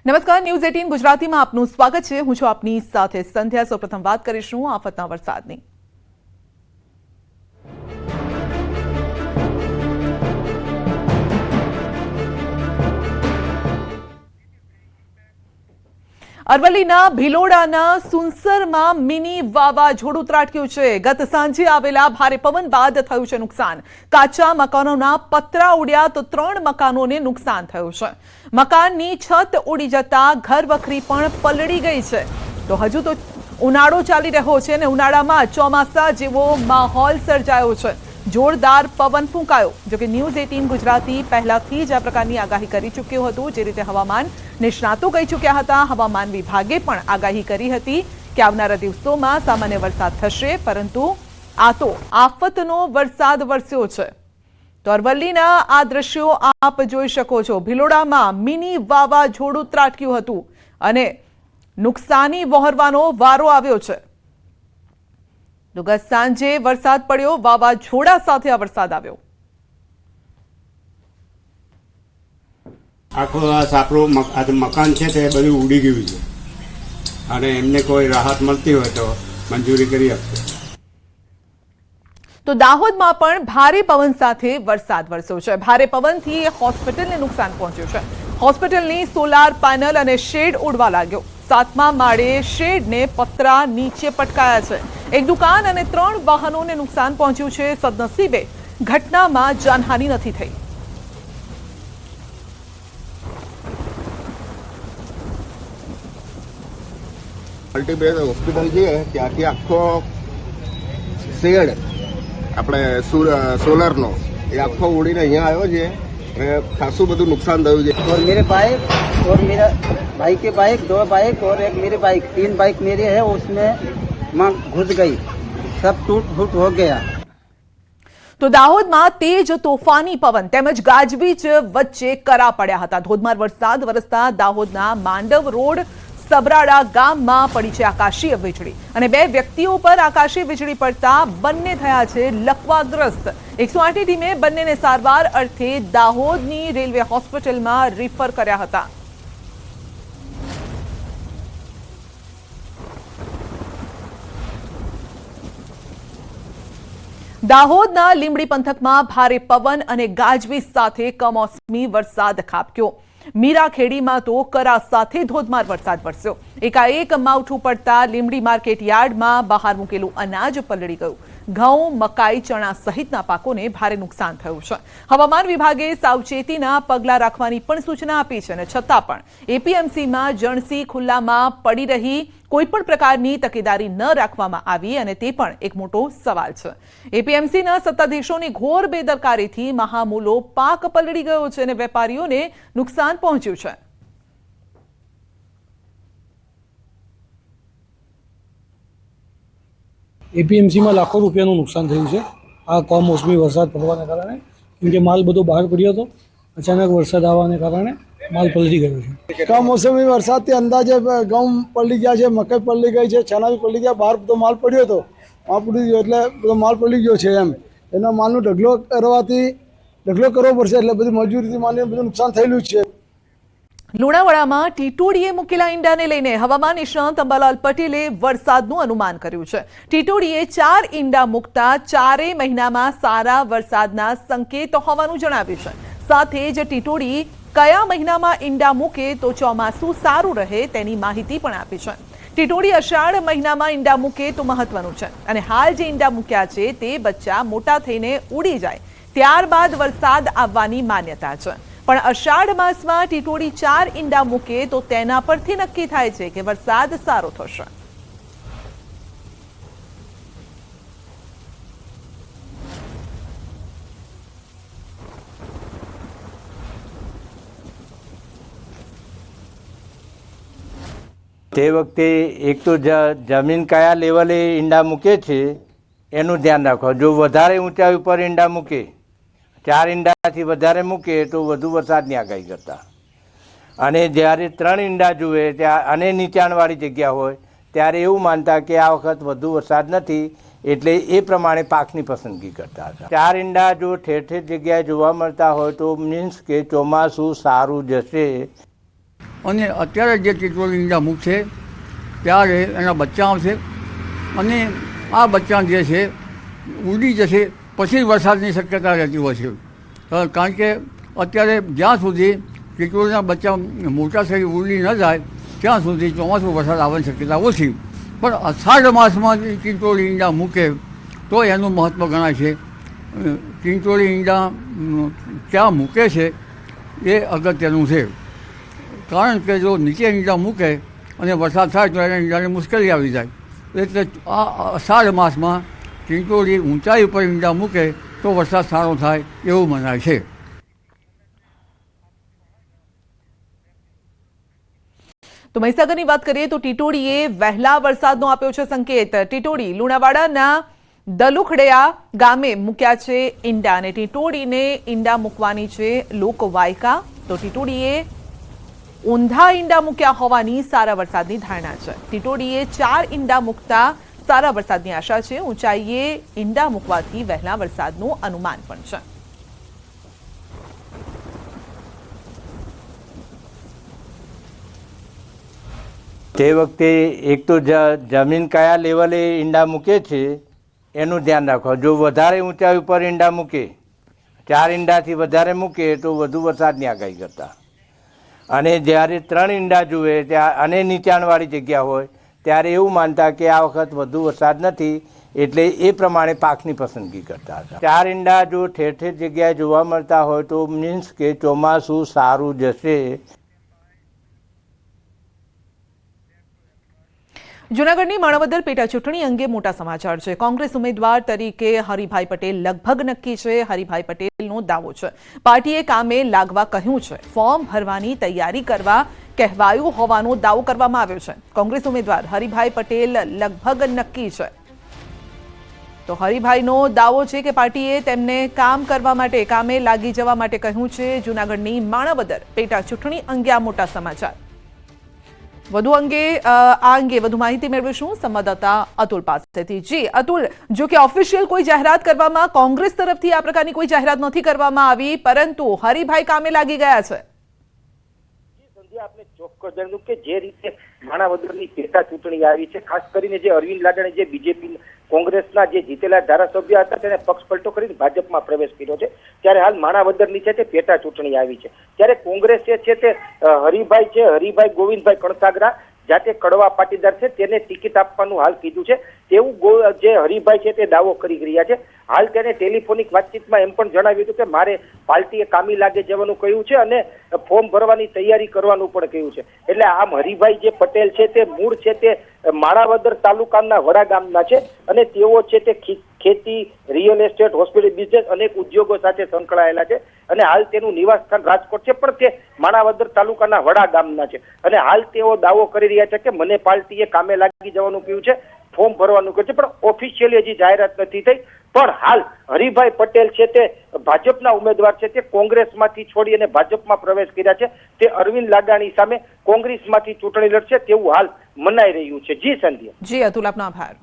નમસ્કાર, ન્યૂઝ 18 ગુજરાતીમાં આપનું સ્વાગત છે। હું છું આપની સાથે સંધ્યા। સૌપ્રથમ વાત કરીશું આફતના વરસાદની। અરવલ્લીના ભિલોડાના સુનસરમાં મિની વાવાઝોડું ત્રાટક્યું છે। ગત સાંજે આવેલા ભારે પવન બાદ થયું છે નુકસાન। કાચા મકાનોના પતરા ઉડ્યા તો 3 મકાનોને નુકસાન થયું છે। મકાનની છત ઉડી જતા ઘરવખરી પણ પલળી ગઈ છે। તો હજુ તો ઉનાળો ચાલી રહ્યો છે અને ઉનાળામાં ચોમાસા જેવો માહોલ સર્જાયો છે। જોરદાર પવન ફૂંકાયો। જો કે ન્યૂઝ 18 ગુજરાતી પહેલાથી જ આ પ્રકારની આગાહી કરી ચૂક્યું હતું। જે રીતે હવામાન નિષ્ણાતો કહી ચૂક્યા હતા, હવામાન વિભાગે પણ આગાહી કરી હતી કે આવનારા દિવસોમાં સામાન્ય વરસાદ થશે, પરંતુ આ તો આફતનો વરસાદ વરસ્યો છે। તો અરવલ્લીના આ દ્રશ્યો આપ જોઈ શકો છો। ભિલોડામાં મિની વાવાઝોડું ત્રાટક્યું હતું અને નુકસાની વહોરવાનો વારો આવ્યો છે। તો ગત સાંજે વરસાદ પડ્યો, વાવાઝોડા સાથે આ વરસાદ આવ્યો। આખો આ સાપરું મકાન છે તે બધું ઉડી ગયું છે અને એમને કોઈ રાહત મળતી હોય તો મંજૂરી કરી આપશે। તો દાહોદમાં પણ ભારે પવન સાથે વરસાદ વરસ્યો છે। ભારે પવનથી હોસ્પિટલને નુકસાન પહોંચ્યું છે। હોસ્પિટલની સોલાર પેનલ અને શેડ ઉડવા લાગ્યો। 7મા માળે શેડને પતરા નીચે પટકાયા છે। એક દુકાન અને 3 વાહનોને નુકસાન પહોંચ્યું છે। સદનસીબે ઘટનામાં જાનહાનિ નથી થઈ। મલ્ટીબેઝ હોસ્પિટલ છે ત્યાંથી આખો શેડ આપણે સોલરનો એ આખો ઉડીને અહીંયા આવ્યો છે અને ખાસું બધું નુકસાન થયું છે। और मेरे बाइक और मेरा भाई के बाइक 2 बाइक और एक मेरी बाइक 3 बाइक मेरी है, उसमें मां घुस गई, सब टूट फूट हो गया। તો દાહોદમાં તેજ તોફાની પવન તેમજ ગાજવીજ વચ્ચે કરા પડ્યા હતા। ધોધમાર વરસાદ વરસતા દાહોદના માંડવ રોડ સબરાડા ગામમાં પડી છે આકાશીય વીજળી અને 2 વ્યક્તિઓ પર આકાશીય વીજળી પડતા બંને થયા છે લકવાગ્રસ્ત। 108ની ટીમે બંનેને સારવાર અર્થે દાહોદની રેલવે હોસ્પિટલમાં રિફર કર્યા હતા। દાહોદના લીંબડી પંથકમાં ભારે પવન અને ગાજવીજ સાથે કમોસમી વરસાદ ખાબક્યો। મીરાખેડીમાં તો કરા સાથે ધોધમાર વરસાદ વરસ્યો। એકાએક માવઠું પડતા લીંબડી માર્કેટ યાર્ડમાં બહાર મૂકેલું અનાજ પલળી ગયું। ઘઉં, મકાઈ, ચણા સહિતના પાકોને ભારે નુકસાન થયું છે। હવામાન વિભાગે સાવચેતીના પગલાં રાખવાની પણ સૂચના આપી છે અને છતાં પણ એપીએમસીમાં જણસી ખુલ્લામાં પડી રહી, કોઈ પણ પ્રકારની તકેદારી ન રાખવામાં આવી અને તે પણ એક મોટો સવાલ છે। એપીએમસીના સત્તાધીશોની ઘોર બેદરકારીથી મહામૂલો પાક પલળી ગયો છે અને વેપારીઓને નુકસાન પહોંચ્યું છે। એપીએમસીમાં લાખો રૂપિયાનું નુકસાન થયું છે આ કમોસમી વરસાદ પડવાને કારણે, કેમકે માલ બધો બહાર પડ્યો હતો। અચાનક વરસાદ આવવાને કારણે માલ પલળી ગયો છે। કમોસમી વરસાદથી અંદાજે ઘઉં પલળી ગયા છે, મકાઈ પલળી ગઈ છે, ચણા બી પલળી ગયા। બહાર બધો માલ પડ્યો હતો, પડી ગયો એટલે બધો માલ પલળી ગયો છે। એના માલનો ઢગલો કરવો પડશે, એટલે બધી મજૂરીથી માલને બધું નુકસાન થયેલું છે। લુણાવાડામાં ટીટોડીએ મૂકેલા ઈંડાને લઈને હવામાન નિષ્ણાત અંબાલાલ પટેલે વરસાદનું અનુમાન કર્યું છે। ટીટોડીએ 4 ઈંડા મૂકતા 4 મહિનામાં સારા વરસાદના સંકેતો હોવાનું જણાવ્યું છે। સાથે જ ટીટોડી કયા મહિનામાં ઈંડા મૂકે તો ચોમાસું સારું રહે તેની માહિતી પણ આપી છે। ટીટોડી અષાઢ મહિનામાં ઈંડા મૂકે તો મહત્વનું છે અને હાલ જે ઈંડા મૂક્યા છે તે બચ્ચા મોટા થઈને ઉડી જાય ત્યારબાદ વરસાદ આવવાની માન્યતા છે। પણ અષાઢ માસમાં ટીટોડી 4 ઈંડા મૂકે તો તેના પરથી નક્કી થાય છે કે વરસાદ સારો થશે। તે વખતે એક તો જમીન કયા લેવલે ઈંડા મૂકે છે એનું ધ્યાન રાખો। જો વધારે ઊંચાઈ ઉપર ઈંડા મૂકે, 4 ઈંડાથી વધારે મૂકે તો વધુ વરસાદની આગાહી કરતા, અને જ્યારે 3 ઈંડા જુએ ત્યાં અને નીચાણવાળી જગ્યા હોય ત્યારે એવું માનતા કે આ વખત વધુ વરસાદ નથી, એટલે એ પ્રમાણે પાકની પસંદગી કરતા હતા। 4 ઈંડા જો ઠેર ઠેર જગ્યાએ જોવા મળતા હોય તો મીન્સ કે ચોમાસું સારું જશે। અને અત્યારે જે ટીટોળી ઈંડા મૂકશે ત્યારે એના બચ્ચા આવશે અને આ બચ્ચા જે છે ઉડી જશે પછી વરસાદની શક્યતા રહેતી હોય છે. કારણ કે અત્યારે જ્યાં સુધી ટીટોળીના બચ્ચા મોટા થઈ ઉડી ન જાય ત્યાં સુધી ચોમાસું વરસાદ આવવાની શક્યતા ઓછી. પણ અષાઢ માસમાં ટીટોળી ઈંડા મૂકે તો એનું મહત્ત્વ ગણાય છે. ટીટોળી ઈંડા ક્યાં મૂકે છે એ અગત્યનું છે. કારણ કે જો નીચે ઈંડા મૂકે અને વરસાદ થાય તો એને ઈંડાને મુશ્કેલી આવી જાય. એટલે આ અષાઢ માસમાં ટીટોળી ઊંચાઈ ઉપર ઈંડા મૂકે તો વરસાદ સારો થાય એવું મનાય છે. તો મહીસાગરની વાત કરીએ તો ટીટોળીએ વહેલા વરસાદનો આપ્યો છે સંકેત. ટીટોળી લુણાવાડાના દલુખડેયા ગામે મૂક્યા છે ઈંડા અને ટીટોળીને ઈંડા મૂકવાની છે લોકવાયકા. તો ટીટોળીએ ઊંધા ઈંડા મૂક્યા હોવાની સારા વરસાદની ધારણા છે. ટીટોળીએ 4 ઈંડા મૂકતા સારા વરસાદની આશા છે. ઊંચાઈએ ઈંડા મૂકવાથી વહેલા વરસાદનું અનુમાન પણ છે. તે વખતે એક તો જમીન કયા લેવલે ઈંડા મૂકે છે એનું ધ્યાન રાખો. જો વધારે ઊંચાઈ ઉપર ઈંડા મૂકે 4 ઈંડાથી વધારે મૂકે તો વધુ વરસાદની આગાહી કરતા, અને જ્યારે 3 ઈંડા જુએ ત્યાં અને નીચાણવાળી જગ્યા હોય ત્યારે એવું માનતા કે આ વખત વધુ વરસાદ નથી એટલે એ પ્રમાણે પાકની પસંદગી કરતા હતા. 4 ઈંડા જો ઠેર ઠેર જગ્યાએ જોવા મળતા હોય તો મીન્સ કે ચોમાસું સારું જશે. જૂનાગઢની માણાવદર પેટા ચૂંટણી અંગે મોટા સમાચાર છે. કોંગ્રેસ ઉમેદવાર તરીકે હરિભાઈ પટેલ લગભગ નક્કી છે. હરિભાઈ પટેલનો દાવો છે પાર્ટીએ કામે લાગવા કહ્યું છે. ફોર્મ ભરવાની તૈયારી કરવા કહેવાયું હોવાનો દાવો કરવામાં આવ્યો છે. કોંગ્રેસ ઉમેદવાર હરિભાઈ પટેલ લગભગ નક્કી છે. તો હરિભાઈનો દાવો છે કે પાર્ટીએ તેમને કામ કરવા માટે કામે લાગી જવા માટે કહ્યું છે. જૂનાગઢની માણાવદર પેટા ચૂંટણી અંગે આ મોટા સમાચાર. વધુ અંગે વધુ માહિતી મેળવીશું સંવાદદાતા અતુલ પાસેથી. જી અતુલ, જો કે ઓફિશિયલ કોઈ જાહેરાત કરવામાં કોંગ્રેસ તરફથી આ પ્રકારની કોઈ જાહેરાત નથી કરવામાં આવી, પરંતુ હરિભાઈ કામે લાગી ગયા છે. આપને ચોક્કસ જણાવ્યું કે જે રીતે માણાવદરની પેટા ચૂંટણી આવી છે, ખાસ કરીને જે અરવિંદ લાડાણી જે બીજેપી કોંગ્રેસના જે જીતેલા ધારાસભ્ય હતા તેને પક્ષ પલટો કરીને ભાજપમાં પ્રવેશ કર્યો છે, ત્યારે હાલ માણાવદરની છે તે પેટા ચૂંટણી આવી છે. ત્યારે કોંગ્રેસ છે તે હરિભાઈ ગોવિંદભાઈ કણસાગરા જાતે કડવા પાટીદાર છે તેને ટિકિટ આપવાનું હાલ કીધું છે તેવું જે હરિભાઈ છે તે દાવો કરી રહ્યા છે. હાલ તેને ટેલિફોનિક વાતચીતમાં એમ પણ જણાવ્યું હતું કે મારે પાર્ટીએ કામી લાગે જવાનું કહ્યું છે અને ફોર્મ ભરવાની તૈયારી કરવાનું પણ કહ્યું છે. એટલે આમ હરિભાઈ જે પટેલ છે તે મૂળ છે તે માણાવદર તાલુકાના વડા ગામના છે અને તેઓ છે તે ખેતી, રિયલ એસ્ટેટ, હોસ્પિટલ બિઝનેસ અનેક ઉદ્યોગો સાથે સંકળાયેલા છે અને હાલ તેનું નિવાસ સ્થાન રાજકોટ છે, પણ તે માણાવદર તાલુકાના વડા ગામના છે. અને હાલ તેઓ દાવો કરી રહ્યા છે કે મને પાર્ટીએ કામે લાગી જવાનું કહ્યું છે, ફોર્મ ભરવાનું કહ્યું છે, પણ ઓફિશિયલી હજી જાહેરાત નથી થઈ. પણ હાલ હરિભાઈ પટેલ છે તે ભાજપના ઉમેદવાર છે તે કોંગ્રેસમાંથી છોડી અને ભાજપમાં પ્રવેશ કર્યા છે. તે અરવિંદ લાડાણી સામે કોંગ્રેસમાંથી ચૂંટણી લડશે તેવું હાલ મનાઈ રહ્યું છે. જી સંધ્યા. જી અતુલ, આપનો આભાર.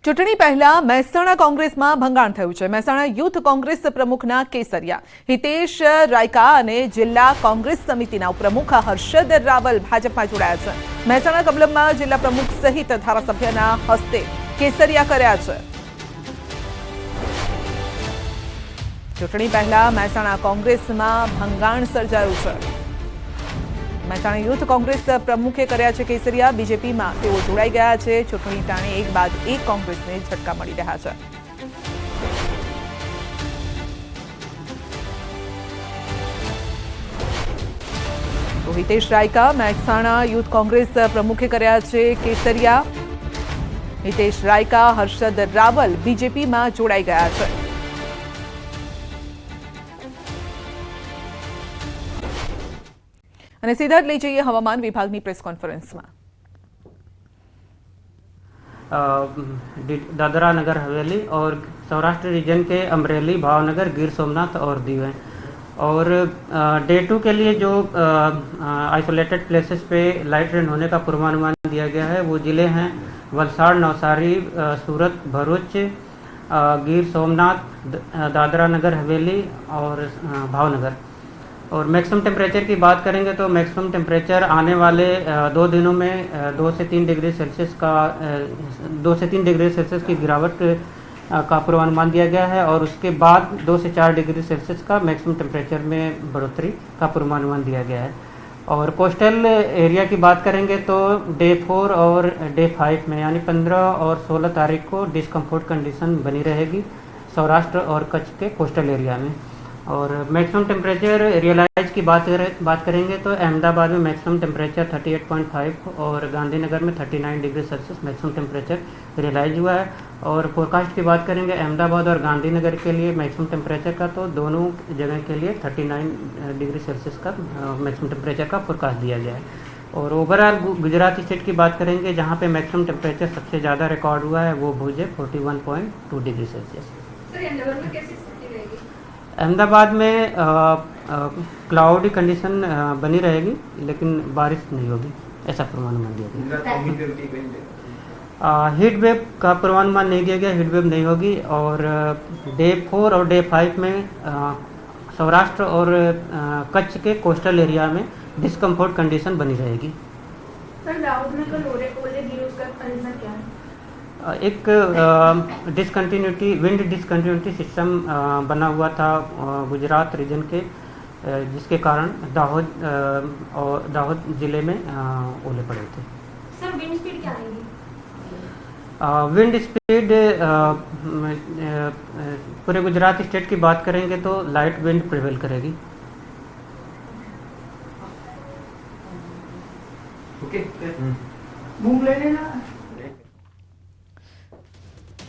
ચૂંટણી પહેલા મહેસાણા કોંગ્રેસમાં ભંગાણ થયું છે. મહેસાણા યુથ કોંગ્રેસ પ્રમુખના કેસરિયા હિતેશ રાયકા અને જિલ્લા કોંગ્રેસ સમિતિના ઉપપ્રમુખ હર્ષદ રાવલ ભાજપમાં જોડાયા છે. મહેસાણા કમલમમાં જિલ્લા પ્રમુખ સહિત ધારાસભ્યના હસ્તે કેસરિયા કર્યા છે. ચૂંટણી પહેલા મહેસાણા કોંગ્રેસમાં ભંગાણ સર્જાયું છે. મહેસાણા યુથ કોંગ્રેસ પ્રમુખે કર્યા છે કેસરિયા. બીજેપીમાં તેઓ જોડાઈ ગયા છે. ચૂંટણી ટાણે એક બાદ એક કોંગ્રેસને ઝટકા મળી રહ્યા છે. તો હિતેશ રાયકા મહેસાણા યુથ કોંગ્રેસ પ્રમુખે કર્યા છે કેસરિયા. હિતેશ રાયકા, હર્ષદ રાવલ બીજેપીમાં જોડાઈ ગયા છે. અને સીધા જ લઈ જઈએ હવામાન વિભાગની પ્રેસ કોન્ફરન્સમાં. दादरा नगर हवेली और सौराष्ट्र रीजन के अमरेली, भावनगर, गिर सोमनाथ और दीव हैं. और डे 2 के लिए जो आइसोलेटेड प्लेसेस पे लाइट रेन होने का पूर्वानुमान दिया गया है वो ज़िले हैं वलसाड़, नवसारी, सूरत, भरूच, गिर सोमनाथ, दादरा नगर हवेली और भावनगर। और मैक्सिमम टेम्परेचर की बात करेंगे तो मैक्सिमम टेम्परेचर आने वाले 2 दिनों में 2 से 3 डिग्री सेल्सियस की गिरावट का पूर्वानुमान दिया गया है और उसके बाद 2 से 4 डिग्री सेल्सियस का मैक्सिमम टेम्परेचर में बढ़ोतरी का पूर्वानुमान दिया गया है। और कोस्टल एरिया की बात करेंगे तो डे 4 और डे 5 में यानी 15 और 16 तारीख को डिस्कम्फर्ट कंडीशन बनी रहेगी सौराष्ट्र और कच्छ के कोस्टल एरिया में। और मैक्सिमम टेम्परेचर रियलाइज की बात करेंगे तो अहमदाबाद में मैक्सिमम टेम्परेचर 38.5 और गांधीनगर में 39 degree Celsius maximum temperature realise हुआ है। और फोरकास्ट की बात करेंगे अहमदाबाद और गांधीनगर के लिए मैक्सिमम टेम्परेचर का तो दोनों जगह के लिए 39 डिग्री सेल्सियस का मैक्सिमम टेम्परेचर का फोरकास्ट दिया गया है। और ओवरऑल गुजरात स्टेट की बात करेंगे जहाँ पे मैक्सिमम टेम्परेचर सबसे ज़्यादा रिकॉर्ड हुआ है वो भुज है 41.2 डिग्री सेल्सियस। अहमदाबाद में क्लाउडी कंडीशन बनी रहेगी लेकिन बारिश नहीं होगी ऐसा पूर्वानुमान दिया गया। हीट वेव का पूर्वानुमान नहीं दिया गया, हीट वेव नहीं होगी। और डे 4 और डे 5 में सौराष्ट्र और कच्छ के कोस्टल एरिया में डिस्कम्फर्ट कंडीशन बनी रहेगी। सर दाऊद में कल ओले गिरे उसका रीजन क्या है? एक विंड डिसकंटिन्यूटी सिस्टम बना हुआ था गुजरात रीजन के जिसके कारण दाहोद जिले में ओले पड़े थे। सर विंड स्पीड क्या आएगी? विंड स्पीड पूरे गुजरात स्टेट की बात करेंगे तो लाइट विंड प्रिवेल करेगी।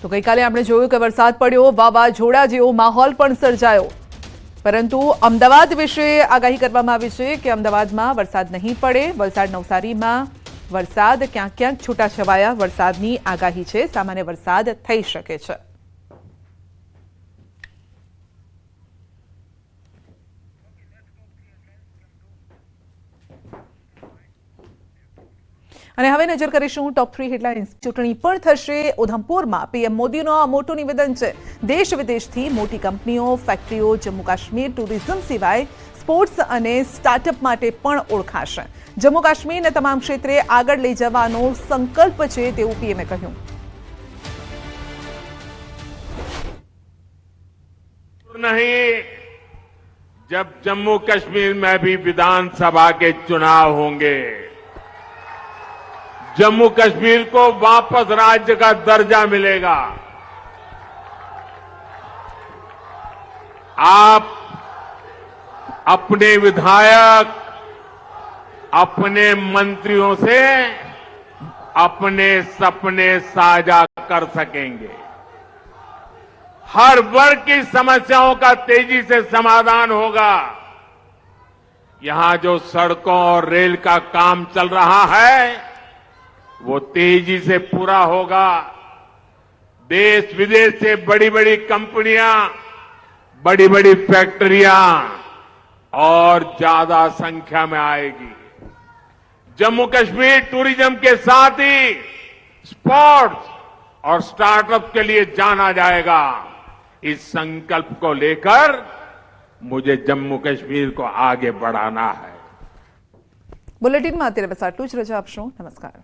તો ગઈકાલે આપણે જોયું કે વરસાદ પડ્યો, વાવાઝોડા જેવો માહોલ પણ સર્જાયો, પરંતુ અમદાવાદ વિશે આગાહી કરવામાં આવી છે કે અમદાવાદમાં વરસાદ નહીં પડે। વલસાડ નવસારીમાં વરસાદ ક્યાંક ક્યાંક છૂટાછવાયા વરસાદની આગાહી છે, સામાન્ય વરસાદ થઈ શકે છે। અને હવે નજર કરીશું ટોપ 3 હેડલાઇન્સ। ચૂંટણી પણ થશે ઉધમપુરમાં। પીએમ મોદીનું આ મોટું નિવેદન છે। દેશ વિદેશથી મોટી કંપનીઓ, ફેક્ટરીઓ જમ્મુ કાશ્મીર ટુરિઝમ સિવાય સ્પોર્ટ્સ અને સ્ટાર્ટઅપ માટે પણ ઓળખાશે। જમ્મુ કાશ્મીરને તમામ ક્ષેત્રે આગળ લઈ જવાનો સંકલ્પ છે તેવું પીએમએ કહ્યું। नहीं, जब जम्मू कश्मीर में भी विधानसभा के चुनाव होंगे, जम्मू कश्मीर को वापस राज्य का दर्जा मिलेगा। आप अपने विधायक, अपने मंत्रियों से अपने सपने साझा कर सकेंगे। हर वर्ग की समस्याओं का तेजी से समाधान होगा। यहां जो सड़कों और रेल का काम चल रहा है वो तेजी से पूरा होगा। देश विदेश से बड़ी बड़ी कंपनियां, बड़ी बड़ी फैक्ट्रियां और ज्यादा संख्या में आएगी। जम्मू कश्मीर टूरिज्म के साथ ही स्पोर्ट्स और स्टार्टअप के लिए जाना जाएगा। इस संकल्प को लेकर मुझे जम्मू कश्मीर को आगे बढ़ाना है। बुलेटिन में અત્યારે બસ આટલું જ। રજા આપશો। નમસ્કાર।